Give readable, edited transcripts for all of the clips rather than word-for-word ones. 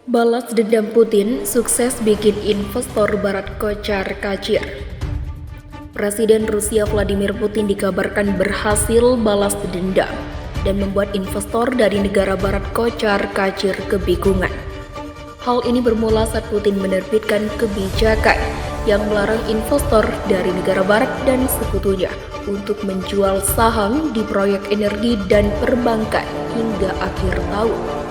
Balas dendam Putin sukses bikin investor barat kocar-kacir. Presiden Rusia Vladimir Putin dikabarkan berhasil balas dendam dan membuat investor dari negara barat kocar-kacir kebingungan. Hal ini bermula saat Putin menerbitkan kebijakan yang melarang investor dari negara barat dan sekutunya untuk menjual saham di proyek energi dan perbankan hingga akhir tahun.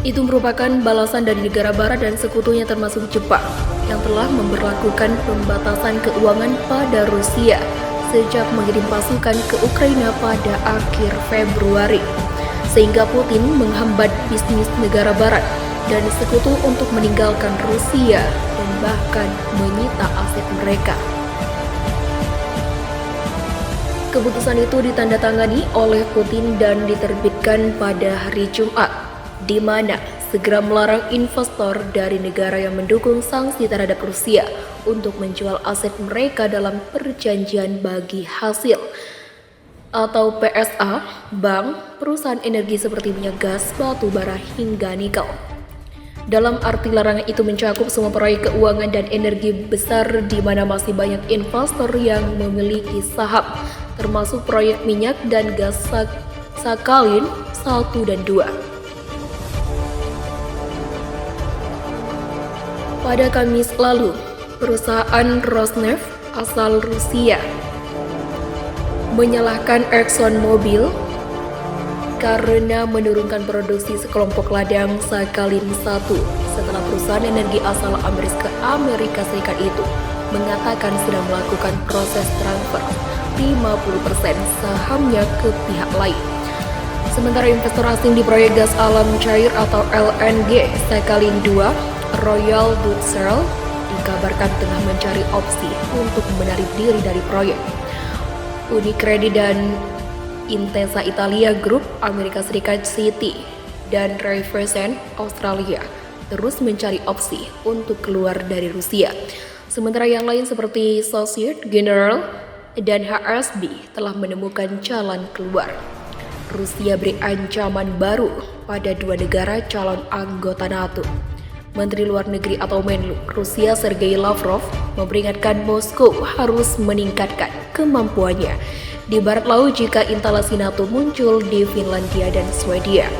Itu merupakan balasan dari negara barat dan sekutunya termasuk Jepang yang telah memberlakukan pembatasan keuangan pada Rusia sejak mengirim pasukan ke Ukraina pada akhir Februari, sehingga Putin menghambat bisnis negara barat dan sekutu untuk meninggalkan Rusia dan bahkan menyita aset mereka. Keputusan itu ditandatangani oleh Putin dan diterbitkan pada hari Jumat, di mana segera melarang investor dari negara yang mendukung sanksi terhadap Rusia untuk menjual aset mereka dalam perjanjian bagi hasil atau PSA, bank, perusahaan energi seperti minyak gas, batu bara hingga nikel. Dalam arti larangan itu mencakup semua proyek keuangan dan energi besar di mana masih banyak investor yang memiliki saham, termasuk proyek minyak dan gas Sakhalin 1 dan 2. Pada Kamis lalu, perusahaan Rosneft asal Rusia menyalahkan ExxonMobil karena menurunkan produksi sekelompok ladang Sakhalin 1 setelah perusahaan energi asal Amerika Serikat itu mengatakan sedang melakukan proses transfer 50% sahamnya ke pihak lain. Sementara investor asing di proyek gas alam cair atau LNG Sakhalin 2, Royal Dutch Shell, dikabarkan tengah mencari opsi untuk menarik diri dari proyek. Unicredit dan Intesa Italia Group Amerika Serikat City dan Raiffeisen Australia terus mencari opsi untuk keluar dari Rusia. Sementara yang lain seperti Societe Generale dan HSB telah menemukan jalan keluar. Rusia beri ancaman baru pada dua negara calon anggota NATO. Menteri Luar Negeri atau Menlu Rusia Sergei Lavrov memperingatkan Moskow harus meningkatkan kemampuannya di barat laut jika instalasi NATO muncul di Finlandia dan Swedia.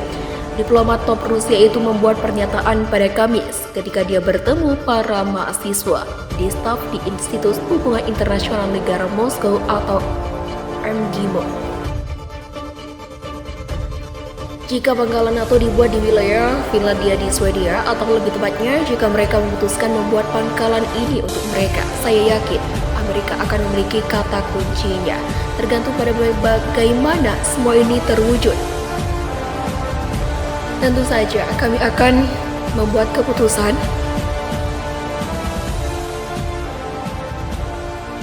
Diplomat top Rusia itu membuat pernyataan pada Kamis ketika dia bertemu para mahasiswa di staf di Institut Hubungan Internasional Negara Moskow atau MGMO. Jika pangkalan NATO dibuat di wilayah Finlandia di Swedia, atau lebih tepatnya jika mereka memutuskan membuat pangkalan ini untuk mereka, saya yakin Amerika akan memiliki kata kuncinya. Tergantung pada bagaimana semua ini terwujud. Tentu saja kami akan membuat keputusan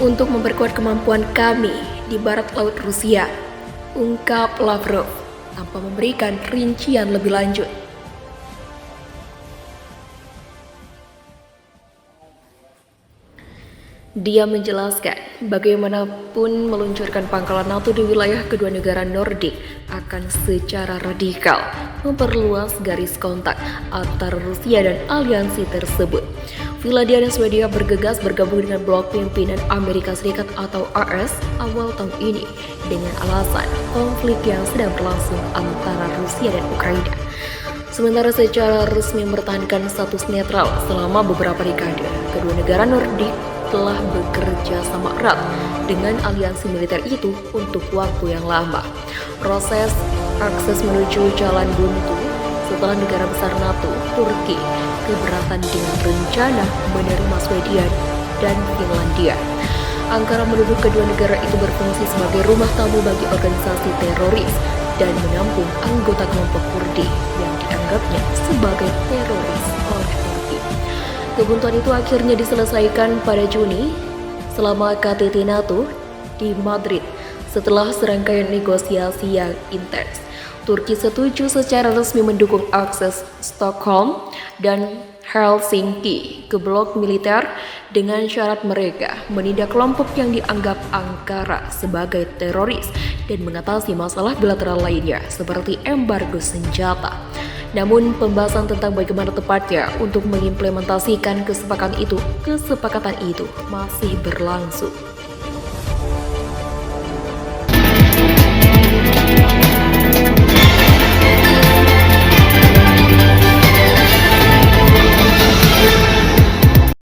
untuk memperkuat kemampuan kami di barat laut Rusia, ungkap Lavrov tanpa memberikan rincian lebih lanjut. Dia menjelaskan bagaimanapun meluncurkan pangkalan NATO di wilayah kedua negara Nordik akan secara radikal memperluas garis kontak antara Rusia dan aliansi tersebut. Finlandia dan Swedia bergegas bergabung dengan blok pimpinan Amerika Serikat atau AS awal tahun ini dengan alasan konflik yang sedang berlangsung antara Rusia dan Ukraina. Sementara secara resmi mempertahankan status netral selama beberapa dekade, kedua negara Nordik telah bekerja sama erat dengan aliansi militer itu untuk waktu yang lama. Proses akses menuju jalan buntu setelah negara besar NATO, Turki, keberatan dengan rencana menerima Swedia dan Finlandia. Ankara menuduh kedua negara itu berfungsi sebagai rumah tamu bagi organisasi teroris dan menampung anggota kelompok Kurdi yang dianggapnya sebagai teroris oleh Turki. Kebuntuan itu akhirnya diselesaikan pada Juni selama KTT NATO di Madrid setelah serangkaian negosiasi yang intens. Turki setuju secara resmi mendukung akses Stockholm dan Helsinki ke blok militer dengan syarat mereka menindak kelompok yang dianggap Ankara sebagai teroris dan mengatasi masalah bilateral lainnya seperti embargo senjata. Namun pembahasan tentang bagaimana tepatnya untuk mengimplementasikan kesepakatan itu masih berlangsung.